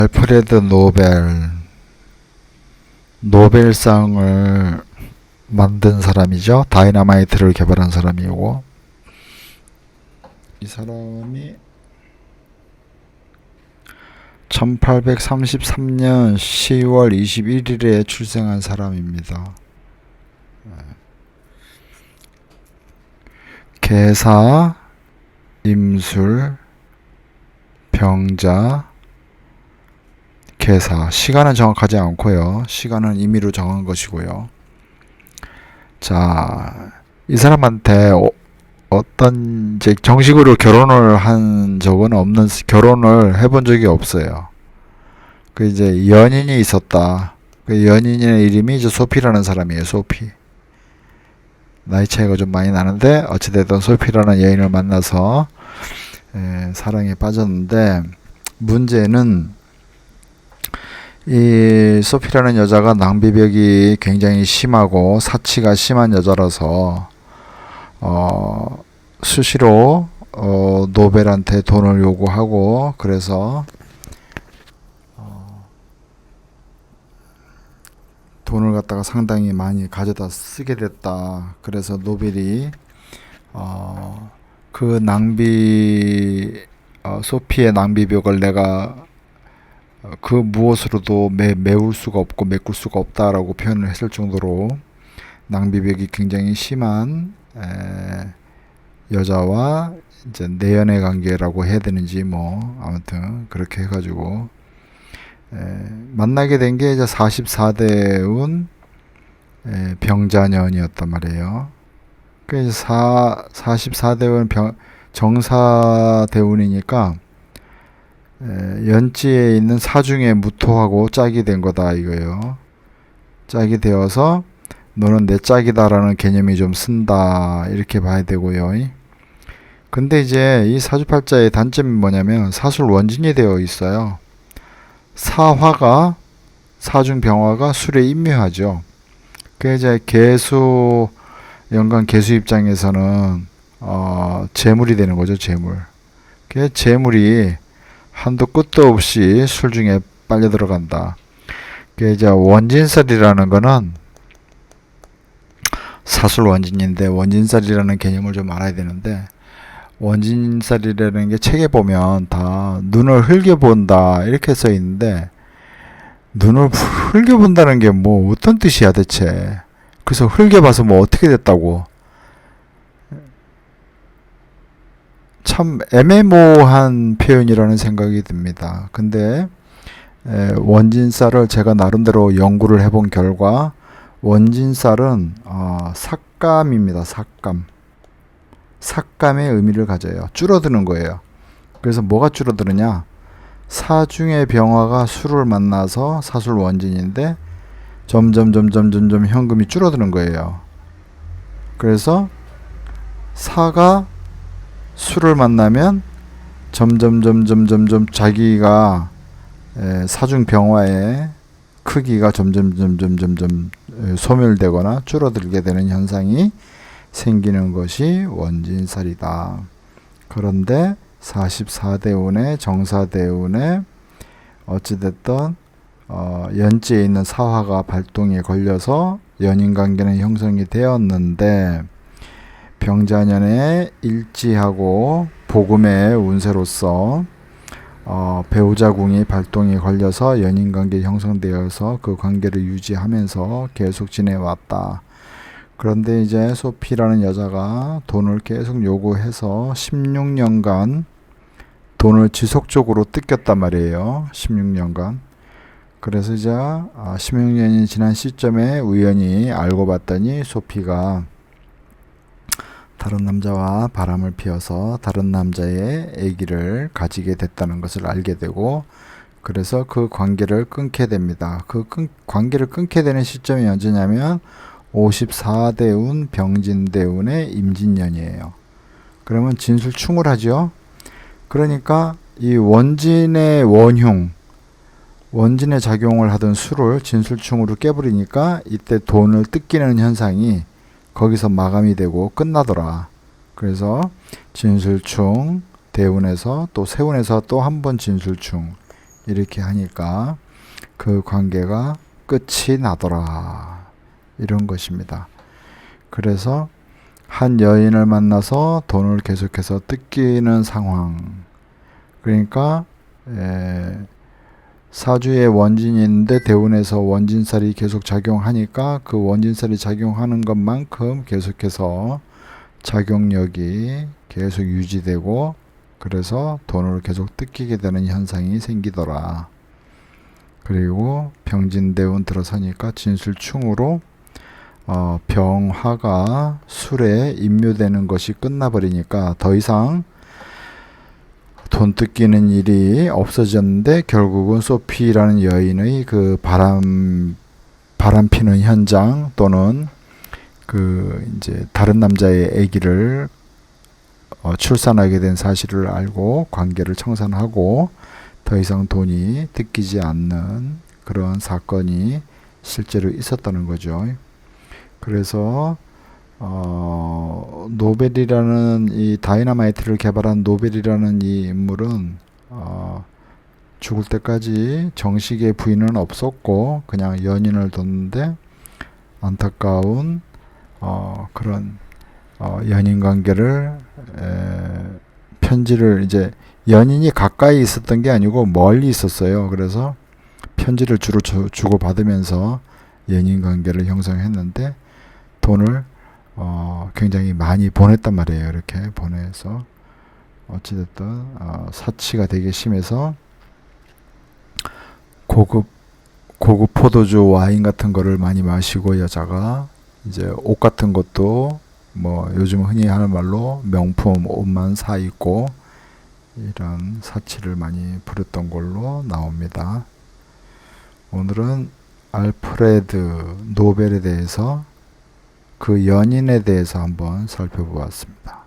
알프레드 노벨상을 만든 사람이죠. 다이너마이트를 개발한 사람이고, 이 사람이 1833년 10월 21일에 출생한 사람입니다. 계사, 임술, 병자, 계사. 시간은 정확하지 않고요. 시간은 임의로 정한 것이고요. 자, 이 사람한테 어떤 이제 정식으로 결혼을 한 적은 없는, 결혼을 해본 적이 없어요. 그 이제 연인이 있었다. 그 연인의 이름이 이제 소피라는 사람이에요. 소피. 나이 차이가 좀 많이 나는데 어찌됐든 소피라는 여인을 만나서 사랑에 빠졌는데, 문제는 이 소피라는 여자가 낭비벽이 굉장히 심하고 사치가 심한 여자라서 수시로 노벨한테 돈을 요구하고, 그래서 돈을 갖다가 상당히 많이 가져다 쓰게 됐다. 그래서 노벨이 그 소피의 낭비벽을 내가 그 무엇으로도 메울 수가 없고 메꿀 수가 없다라고 표현을 했을 정도로 낭비벽이 굉장히 심한 여자와 이제 내연의 관계라고 해야 되는지 뭐 아무튼 그렇게 해가지고 만나게 된 게 이제 44대운 병자년이었단 말이에요. 그 44대운 정사대운이니까 연지에 있는 사중에 무토하고 짝이 된 거다 이거예요. 짝이 되어서 너는 내 짝이다라는 개념이 좀 쓴다 이렇게 봐야 되고요. 근데 이제 이 사주팔자의 단점이 뭐냐면 사술원진이 되어 있어요. 사중병화가 술에 임묘하죠. 그 이제 연간 개수 입장에서는 재물이 되는 거죠. 그 재물이 한도 끝도 없이 술 중에 빨려 들어간다. 그 이제 원진살이라는 거는 사술 원진인데, 원진살이라는 개념을 좀 알아야 되는데, 원진살이라는 게 책에 보면 다 눈을 흘겨본다 이렇게 써 있는데, 눈을 흘겨본다는 게 뭐 어떤 뜻이야 대체. 그래서 흘겨봐서 뭐 어떻게 됐다고. 참 애매모호한 표현이라는 생각이 듭니다. 근데 원진살을 제가 나름대로 연구를 해본 결과, 원진살은 삭감입니다. 삭감의 의미를 가져요. 줄어드는 거예요. 그래서 뭐가 줄어드느냐, 사중의 병화가 술을 만나서 사술 원진인데 점점 현금이 줄어드는 거예요. 그래서 사가 술을 만나면 점점 자기가 사중 병화의 크기가 점점 소멸되거나 줄어들게 되는 현상이 생기는 것이 원진살이다. 그런데 44대운의 정사대운에 어찌됐든 연지에 있는 사화가 발동에 걸려서 연인관계는 형성이 되었는데, 병자년에 일지하고 복음의 운세로서 배우자궁이 발동이 걸려서 연인관계 형성되어서 그 관계를 유지하면서 계속 지내왔다. 그런데 이제 소피라는 여자가 돈을 계속 요구해서 16년간 돈을 지속적으로 뜯겼단 말이에요. 16년간. 그래서 이제 16년이 지난 시점에 우연히 알고 봤더니 소피가 다른 남자와 바람을 피워서 다른 남자의 아기를 가지게 됐다는 것을 알게 되고, 그래서 그 관계를 끊게 됩니다. 관계를 끊게 되는 시점이 언제냐면 54대운 병진대운의 임진년이에요. 그러면 진술충을 하죠. 그러니까 이 원진의 원진의 작용을 하던 술을 진술충으로 깨버리니까 이때 돈을 뜯기는 현상이 거기서 마감이 되고 끝나더라. 그래서 진술충, 대운에서 또 세운에서 또 한 번 진술충, 이렇게 하니까 그 관계가 끝이 나더라. 이런 것입니다. 그래서 한 여인을 만나서 돈을 계속해서 뜯기는 상황. 그러니까 사주의 원진인데 대운에서 원진살이 계속 작용하니까 그 원진살이 작용하는 것만큼 계속해서 작용력이 계속 유지되고 그래서 돈을 계속 뜯기게 되는 현상이 생기더라. 그리고 병진대운 들어서니까 진술충으로 병화가 술에 임묘되는 것이 끝나버리니까 더 이상 돈 뜯기는 일이 없어졌는데 결국은 소피라는 여인의 그 바람 피는 현장 또는 그 이제 다른 남자의 아기를 출산하게 된 사실을 알고 관계를 청산하고 더 이상 돈이 뜯기지 않는 그런 사건이 실제로 있었다는 거죠. 그래서 노벨이라는 이 다이너마이트를 개발한 노벨이라는 이 인물은 죽을 때까지 정식의 부인은 없었고 그냥 연인을 뒀는데 안타까운 그런 연인 관계를 편지를 이제 연인이 가까이 있었던 게 아니고 멀리 있었어요. 그래서 편지를 주로 주고 받으면서 연인 관계를 형성했는데 돈을 굉장히 많이 보냈단 말이에요. 이렇게 보내서 어찌됐든 사치가 되게 심해서 고급 포도주 와인 같은 거를 많이 마시고 여자가 이제 옷 같은 것도 뭐 요즘 흔히 하는 말로 명품 옷만 사 입고 이런 사치를 많이 부렸던 걸로 나옵니다. 오늘은 알프레드 노벨에 대해서 그 연인에 대해서 한번 살펴보았습니다.